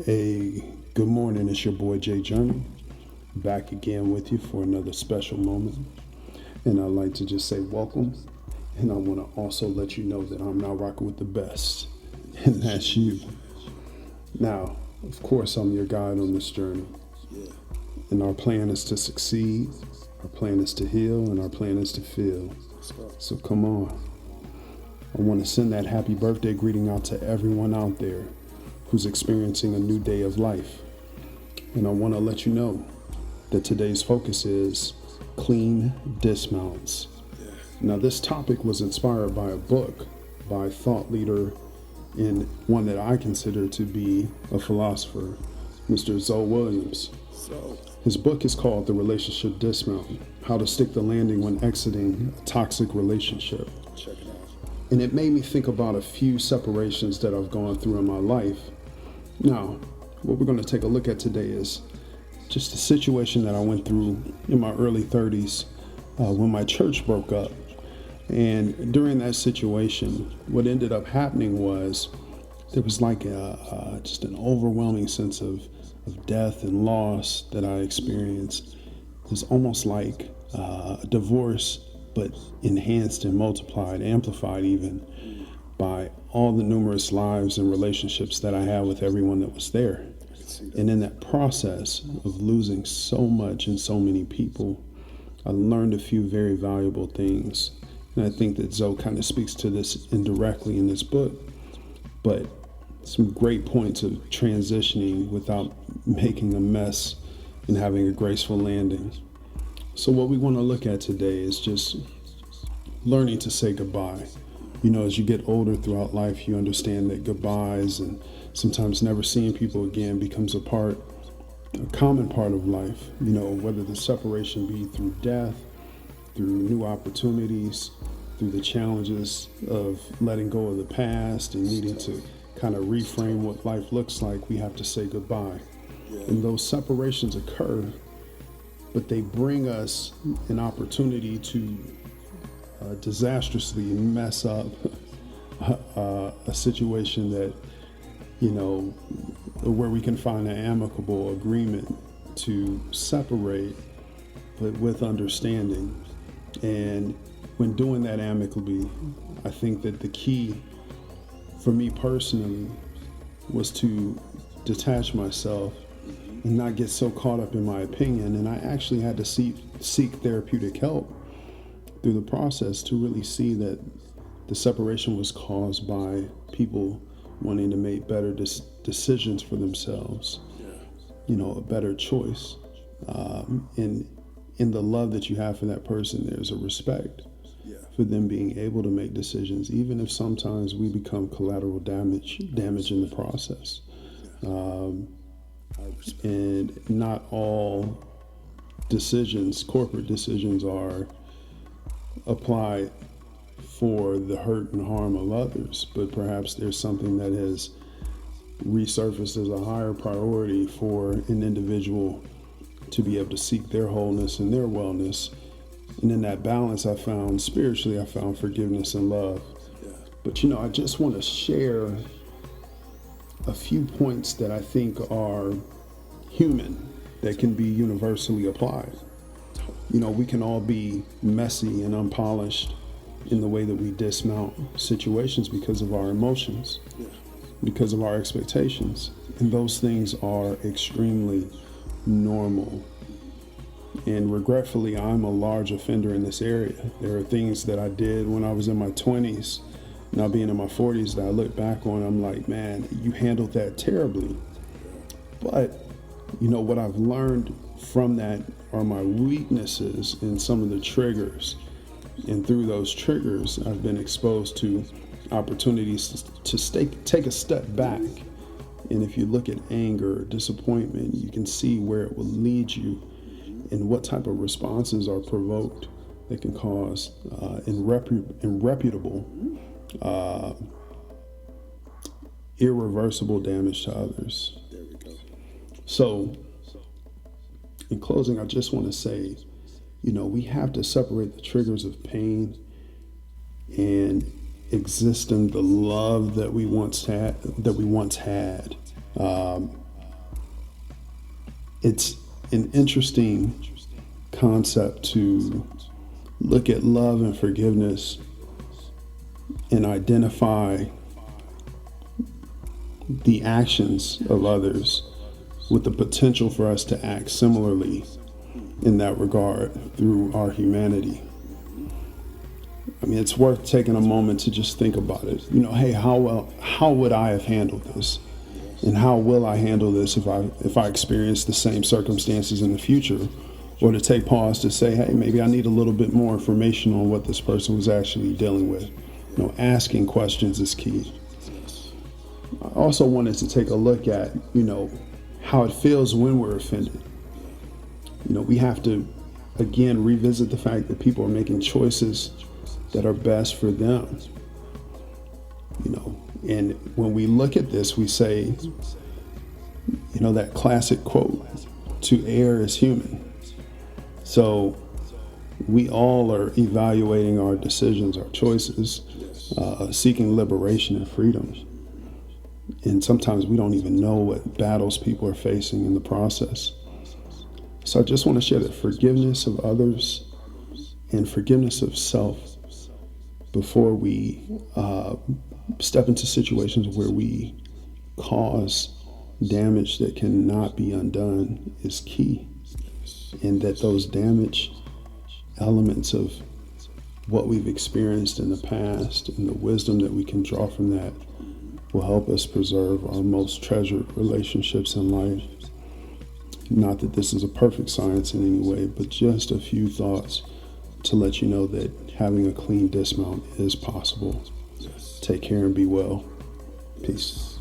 Hey, good morning. It's your boy Jay Journey, back again with you for another special moment. And I'd like to just say welcome. And I want to also let you know that I'm now rocking with the best, and that's you. Now, of course, I'm your guide on this journey. And our plan is to succeed, our plan is to heal, and our plan is to feel. So come on. I want to send that happy birthday greeting out to everyone out there who's experiencing a new day of life. And I want to let you know that today's focus is clean dismounts. Now, this topic was inspired by a book by a thought leader and one that I consider to be a philosopher, Mr. Zoe Williams. His book is called The Relationship Dismount: How to Stick the Landing When Exiting a Toxic Relationship. Check it out. And it made me think about a few separations that I've gone through in my life. Now, what we're going to take a look at today is just a situation that I went through in my early 30s when my church broke up. And during that situation, what ended up happening was there was like just an overwhelming sense of death and loss that I experienced. It was almost like a divorce, but enhanced and multiplied, amplified even, by all the numerous lives and relationships that I had with everyone that was there. And in that process of losing so much and so many people, I learned a few very valuable things. And I think that Zoe kind of speaks to this indirectly in this book, but some great points of transitioning without making a mess and having a graceful landing. So what we want to look at today is just learning to say goodbye. You know, as you get older throughout life, you understand that goodbyes and sometimes never seeing people again becomes a common part of life. You know, whether the separation be through death, through new opportunities, through the challenges of letting go of the past and needing to kind of reframe what life looks like, we have to say goodbye. And those separations occur, but they bring us an opportunity to disastrously mess up a situation that, you know, where we can find an amicable agreement to separate, but with understanding. And when doing that amicably, I think that the key for me personally was to detach myself and not get so caught up in my opinion. And I actually had to seek therapeutic help through the process to really see that the separation was caused by people wanting to make better decisions for themselves, you know, a better choice. And in the love that you have for that person, there's a respect for them being able to make decisions, even if sometimes we become collateral damage in the process. And not all decisions, corporate decisions, are applied for the hurt and harm of others, but perhaps there's something that has resurfaced as a higher priority for an individual to be able to seek their wholeness and their wellness. And in that balance, I found forgiveness and love. But you know, I just want to share a few points that I think are human, that can be universally applied. You know, we can all be messy and unpolished in the way that we dismount situations because of our emotions, because of our expectations. And those things are extremely normal. And regretfully, I'm a large offender in this area. There are things that I did when I was in my 20s, now being in my 40s, that I look back on, I'm like, man, you handled that terribly. But, you know, what I've learned from that are my weaknesses and some of the triggers. And through those triggers, I've been exposed to opportunities to take a step back. And if you look at anger or disappointment, you can see where it will lead you and what type of responses are provoked that can cause irreputable, irreversible damage to others. There we go. So, in closing, I just want to say, you know, we have to separate the triggers of pain and exist in the love that we once had. it's an interesting concept to look at love and forgiveness and identify the actions of others with the potential for us to act similarly in that regard through our humanity. I mean, it's worth taking a moment to just think about it. Hey, how would I have handled this? And how will I handle this if I experience the same circumstances in the future? Or to take pause to say, hey, maybe I need a little bit more information on what this person was actually dealing with. Asking questions is key. I also wanted to take a look at, how it feels when we're offended. We have to, again, revisit the fact that people are making choices that are best for them. And when we look at this, we say, that classic quote, to err is human. So we all are evaluating our decisions, our choices, seeking liberation and freedom. And sometimes we don't even know what battles people are facing in the process. So I just want to share that forgiveness of others and forgiveness of self before we step into situations where we cause damage that cannot be undone is key. And that those damage elements of what we've experienced in the past and the wisdom that we can draw from that will help us preserve our most treasured relationships in life. Not that this is a perfect science in any way, but just a few thoughts to let you know that having a clean dismount is possible. Take care and be well. Peace.